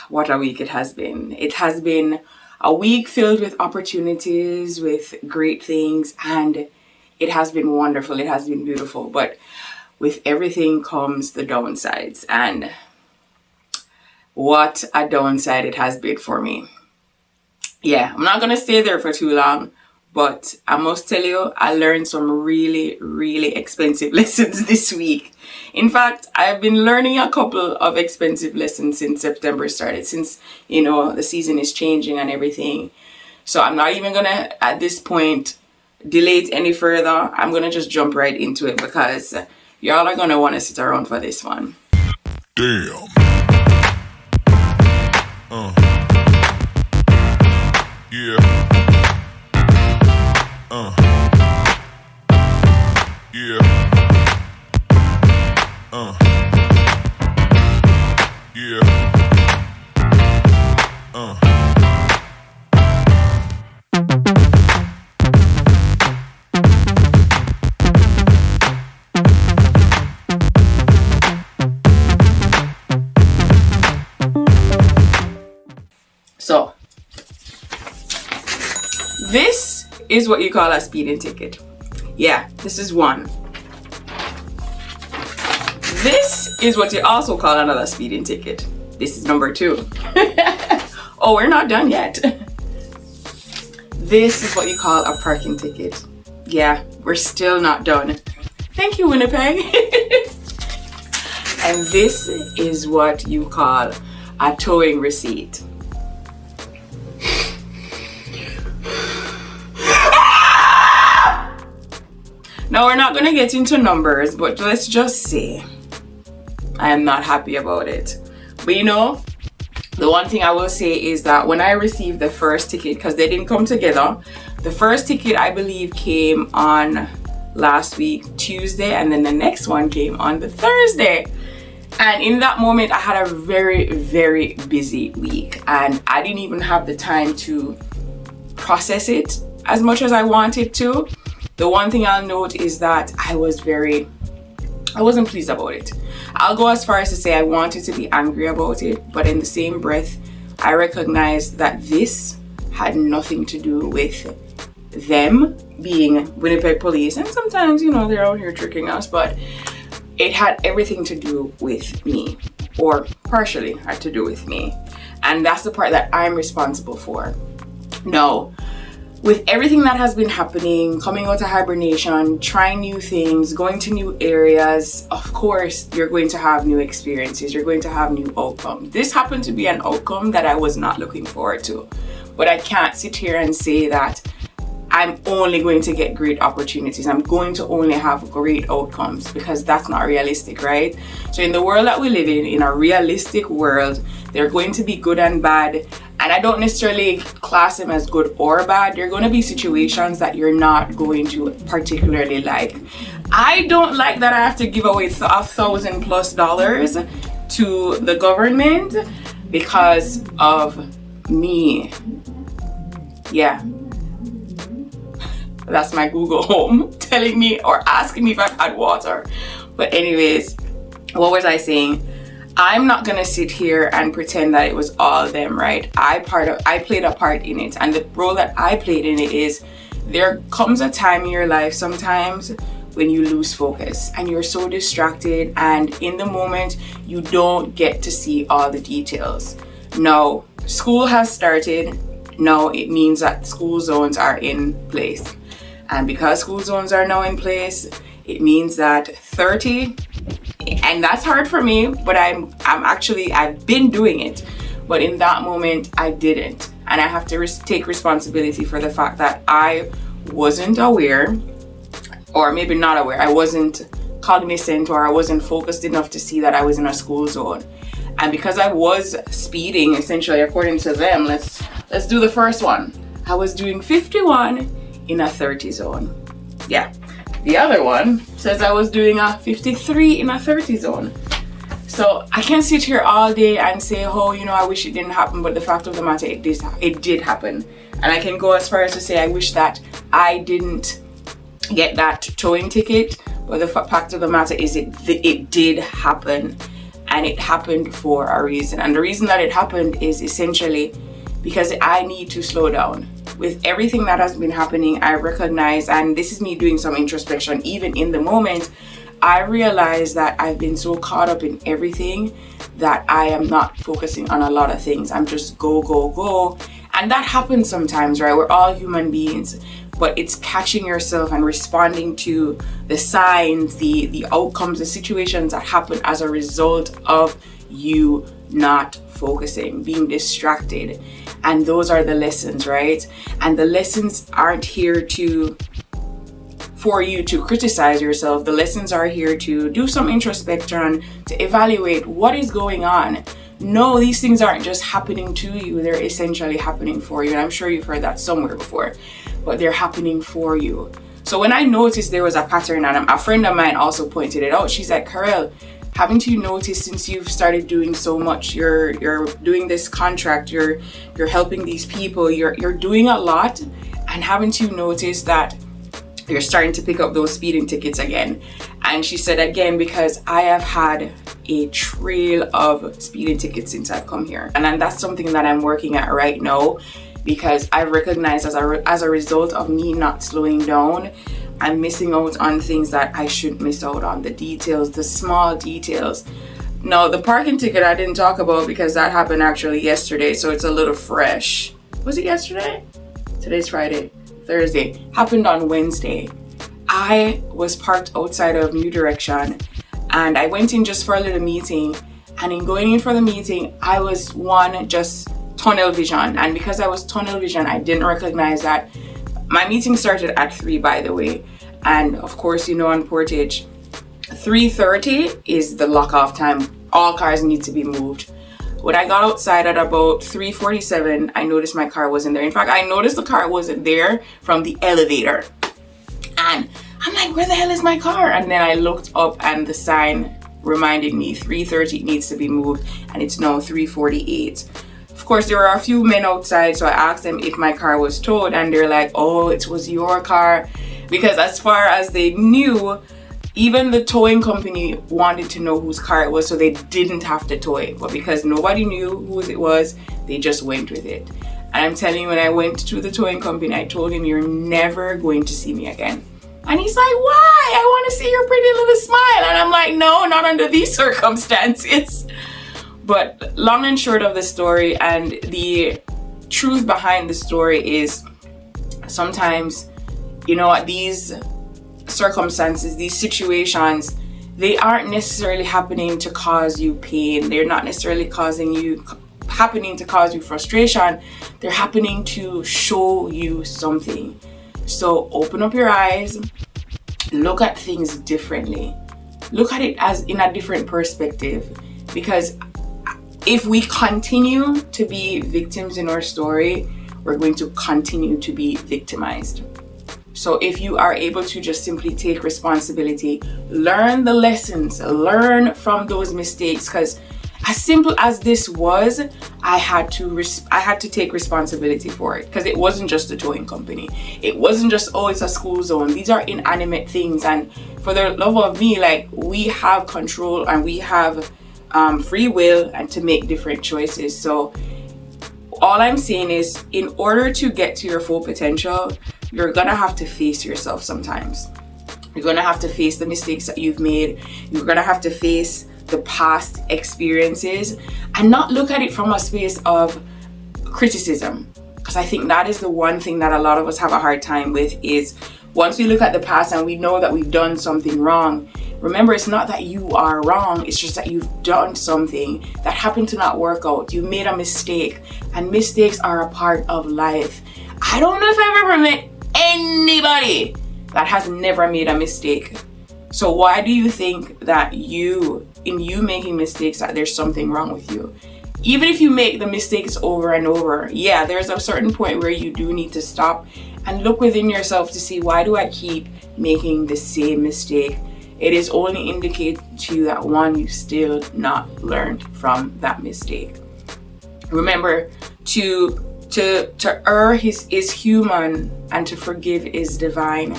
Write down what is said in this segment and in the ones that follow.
what a week it has been. It has been a week filled with opportunities, with great things, and it has been wonderful. It has been beautiful. But with everything comes the downsides, and what a downside it has been for me. Yeah, I'm not going to stay there for too long, but I must tell you, I learned some really, really expensive lessons this week. In fact, I've been learning a couple of expensive lessons since September started, since, the season is changing and everything. So I'm not even going to, at this point, delay it any further. I'm going to just jump right into it because y'all are going to want to sit around for this one. Damn. Yeah. Yeah. Yeah. So, this is what you call a speeding ticket. Yeah, this is one. This is what you also call another speeding ticket. This is number 2. Oh, we're not done yet. This is what you call a parking ticket. Yeah, we're still not done. Thank you, Winnipeg. And this is what you call a towing receipt. Now, we're not going to get into numbers, but let's just say I am not happy about it. But the one thing I will say is that when I received the first ticket, because they didn't come together, the first ticket I believe came on last week, Tuesday, and then the next one came on the Thursday. And in that moment, I had a very, very busy week, and I didn't even have the time to process it as much as I wanted to. The one thing I'll note is that I wasn't pleased about it. I'll go as far as to say I wanted to be angry about it, but in the same breath, I recognized that this had nothing to do with them being Winnipeg police. And sometimes, they're out here tricking us, but it had everything to do with me, or partially had to do with me. And that's the part that I'm responsible for. No. With everything that has been happening, coming out of hibernation, trying new things, going to new areas, of course, you're going to have new experiences. You're going to have new outcomes. This happened to be an outcome that I was not looking forward to. But I can't sit here and say that I'm only going to get great opportunities. I'm going to only have great outcomes, because that's not realistic, right? So in the world that we live in a realistic world, they're going to be good and bad. And I don't necessarily class them as good or bad. There are going to be situations that you're not going to particularly like. I don't like that I have to give away $1,000+ to the government because of me. Yeah. That's my Google Home telling me or asking me if I've had water. But anyways, what was I saying? I'm not gonna sit here and pretend that it was all them, right? I played a part in it, and the role that I played in it is there comes a time in your life sometimes when you lose focus and you're so distracted, and in the moment you don't get to see all the details. Now, school has started. Now it means that school zones are in place, and because school zones are now in place, it means that 30. And that's hard for me, but I've been doing it. But in that moment, I didn't. And I have to take responsibility for the fact that I wasn't aware, or maybe not aware. I wasn't cognizant, or I wasn't focused enough to see that I was in a school zone. And because I was speeding, essentially, according to them, let's do the first one. I was doing 51 in a 30 zone. Yeah. The other one says I was doing a 53 in a 30 zone. So I can't sit here all day and say, oh, I wish it didn't happen. But the fact of the matter, it did happen. And I can go as far as to say I wish that I didn't get that towing ticket. But the fact of the matter is it did happen. and it happened for a reason. And the reason that it happened is essentially because I need to slow down. With everything that has been happening, I recognize, and this is me doing some introspection, even in the moment, I realize that I've been so caught up in everything that I am not focusing on a lot of things. I'm just go, go, go. And that happens sometimes, right? We're all human beings, but it's catching yourself and responding to the signs, the outcomes, the situations that happen as a result of you not focusing, being distracted. And those are the lessons, right? And the lessons aren't here for you to criticize yourself. The lessons are here to do some introspection, to evaluate what is going on. No, these things aren't just happening to you, they're essentially happening for you. And I'm sure you've heard that somewhere before, but they're happening for you. So when I noticed there was a pattern, and a friend of mine also pointed it out, she's like, Karel, haven't you noticed since you've started doing so much, you're doing this contract, you're helping these people, you're doing a lot, and haven't you noticed that you're starting to pick up those speeding tickets again? And she said, again, because I have had a trail of speeding tickets since I've come here. And then that's something that I'm working at right now, because I recognize as a result of me not slowing down, I'm missing out on things that I shouldn't miss out on, the details, the small details. Now, the parking ticket I didn't talk about because that happened actually yesterday, so it's a little fresh. Was it yesterday? Today's Friday. Thursday. Happened on Wednesday. I was parked outside of New Direction, and I went in just for a little meeting, and in going in for the meeting, I was just tunnel vision. And because I was tunnel vision, I didn't recognize that my meeting started at 3, by the way. And of course, on Portage, 3:30 is the lock-off time. All cars need to be moved. When I got outside at about 3:47, I noticed my car wasn't there. In fact, I noticed the car wasn't there from the elevator. And I'm like, where the hell is my car? And then I looked up and the sign reminded me 3:30 needs to be moved, and it's now 3:48. Of course, there were a few men outside, so I asked them if my car was towed, and they're like, oh, it was your car. Because as far as they knew, even the towing company wanted to know whose car it was, so they didn't have to tow it. But because nobody knew whose it was, they just went with it. And I'm telling you, when I went to the towing company, I told him, you're never going to see me again. And he's like, why? I want to see your pretty little smile. And I'm like, no, not under these circumstances. But long and short of the story, and the truth behind the story is, sometimes, these circumstances, these situations, they aren't necessarily happening to cause you pain. They're not necessarily happening to cause you frustration. They're happening to show you something. So open up your eyes, look at things differently, look at it as in a different perspective. Because if we continue to be victims in our story, we're going to continue to be victimized. So if you are able to just simply take responsibility, learn the lessons, learn from those mistakes, because as simple as this was, I had to take responsibility for it, because it wasn't just the towing company. It wasn't just, oh, it's a school zone. These are inanimate things, and for the love of me, like, we have control and we have free will and to make different choices. So all I'm saying is, in order to get to your full potential, you're gonna have to face yourself sometimes. You're gonna have to face the mistakes that you've made. You're gonna have to face the past experiences and not look at it from a space of criticism. Because I think that is the one thing that a lot of us have a hard time with, is once we look at the past and we know that we've done something wrong, remember, it's not that you are wrong, it's just that you've done something that happened to not work out. You made a mistake, and mistakes are a part of life. I don't know if I've ever met anybody that has never made a mistake. So why do you think that in you making mistakes, that there's something wrong with you? Even if you make the mistakes over and over, yeah, there's a certain point where you do need to stop and look within yourself to see, why do I keep making the same mistake? It is only indicating to you that, one, you still not learned from that mistake. Remember, to err is human, and to forgive is divine.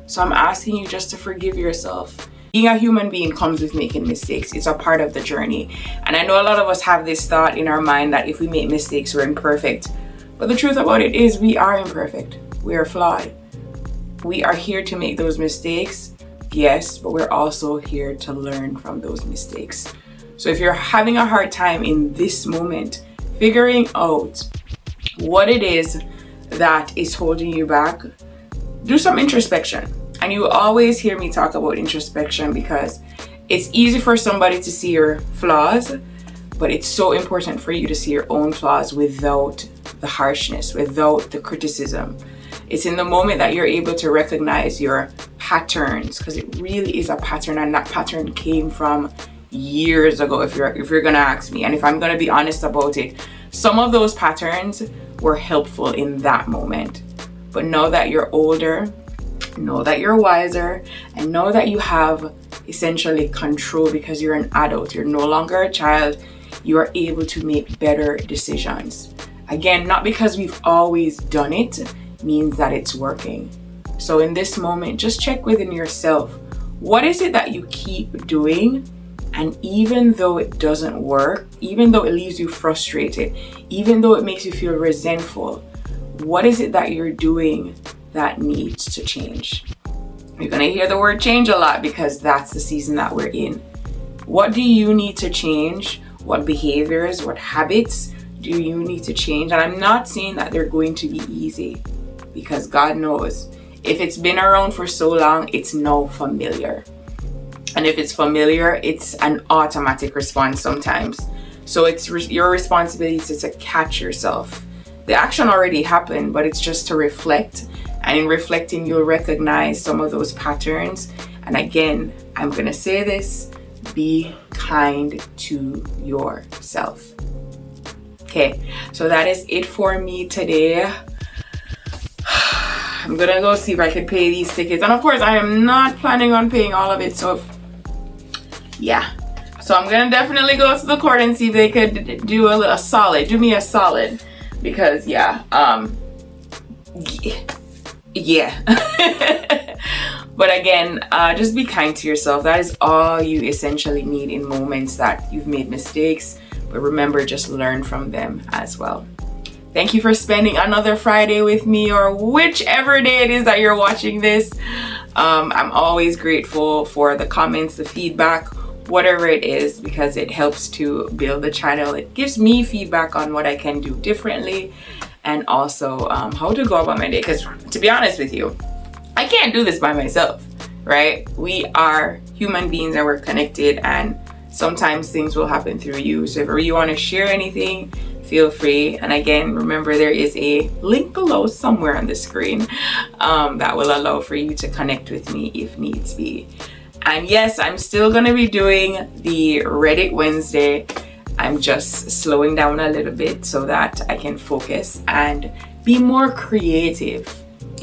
So I'm asking you just to forgive yourself. Being a human being comes with making mistakes. It's a part of the journey. And I know a lot of us have this thought in our mind that if we make mistakes, we're imperfect. But the truth about it is we are imperfect. We are flawed. We are here to make those mistakes, yes, but we're also here to learn from those mistakes. So if you're having a hard time in this moment, figuring out what it is that is holding you back, do some introspection. And you always hear me talk about introspection because it's easy for somebody to see your flaws, but it's so important for you to see your own flaws without the harshness, without the criticism. It's in the moment that you're able to recognize your patterns, because it really is a pattern, and that pattern came from years ago, if you're gonna ask me. And if I'm gonna be honest about it, some of those patterns were helpful in that moment. But now that you're older, know that you're wiser, and know that you have essentially control because you're an adult. You're no longer a child. You are able to make better decisions. Again, not because we've always done it means that it's working. So in this moment, just check within yourself. What is it that you keep doing? And even though it doesn't work, even though it leaves you frustrated, even though it makes you feel resentful, what is it that you're doing that needs to change? You're going to hear the word change a lot because that's the season that we're in. What do you need to change? What behaviors, what habits do you need to change? And I'm not saying that they're going to be easy, because God knows if it's been around for so long, it's now familiar. And if it's familiar, it's an automatic response sometimes. So it's your responsibility to catch yourself. The action already happened, but it's just to reflect. And in reflecting, you'll recognize some of those patterns. And again, I'm going to say this, be kind to yourself. Okay, so that is it for me today. I'm going to go see if I can pay these tickets. And of course, I am not planning on paying all of it. So yeah. So I'm going to definitely go to the court and see if they could do a solid. Do me a solid. Because yeah. But again, just be kind to yourself. That is all you essentially need in moments that you've made mistakes. But remember, just learn from them as well. Thank you for spending another Friday with me, or whichever day it is that you're watching this. I'm always grateful for the comments, the feedback, whatever it is, because it helps to build the channel. It gives me feedback on what I can do differently, and also how to go about my day. Because to be honest with you, I can't do this by myself, right? We are human beings and we're connected, and sometimes things will happen through you. So if you want to share anything, feel free. And again, remember, there is a link below somewhere on the screen that will allow for you to connect with me if needs be. And yes, I'm still going to be doing the Reddit Wednesday. I'm just slowing down a little bit so that I can focus and be more creative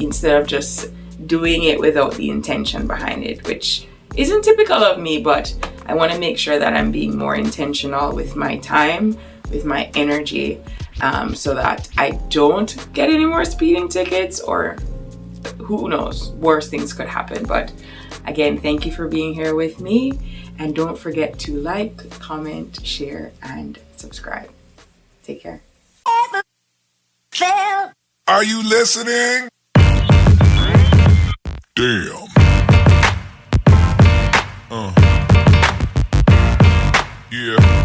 instead of just doing it without the intention behind it, which isn't typical of me, but I want to make sure that I'm being more intentional with my time, with my energy, so that I don't get any more speeding tickets, or who knows, worse things could happen. But again, thank you for being here with me, and don't forget to like, comment, share, and subscribe. Take care. Are you listening? Damn. Yeah.